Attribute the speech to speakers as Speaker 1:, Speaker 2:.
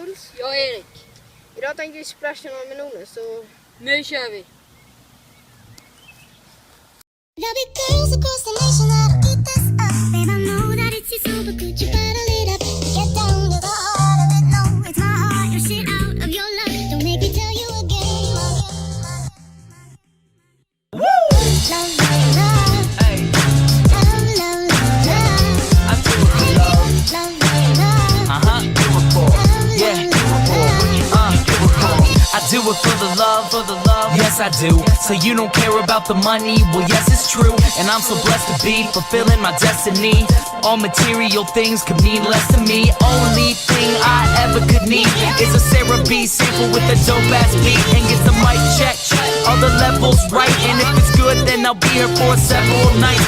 Speaker 1: Truls.
Speaker 2: Jag är Erik.
Speaker 1: Idag tänkte vi splasha några meloner, så
Speaker 2: Nu kör vi!
Speaker 3: There'll be girls across the nation that'll eat this up. Babe, I know that it's you, so but could you bottle it up? Get down to the heart of it. No, it's my heart. You're shit out of your luck. Don't make me tell you again. Woo! Love, love, love.
Speaker 4: Hey,
Speaker 3: Love, love, love, love.
Speaker 4: I'm doing for love.
Speaker 3: Love, love, love.
Speaker 4: Do it for. Yeah, do it for. I do it for the love, yes I do. So you don't care about the money, well yes it's true. And I'm so blessed to be fulfilling my destiny. All material things could mean less to me. Only thing I ever could need is a Sarah B sample with a dope ass beat. And get the mic check, all the levels right. And if it's good then I'll be here for several nights.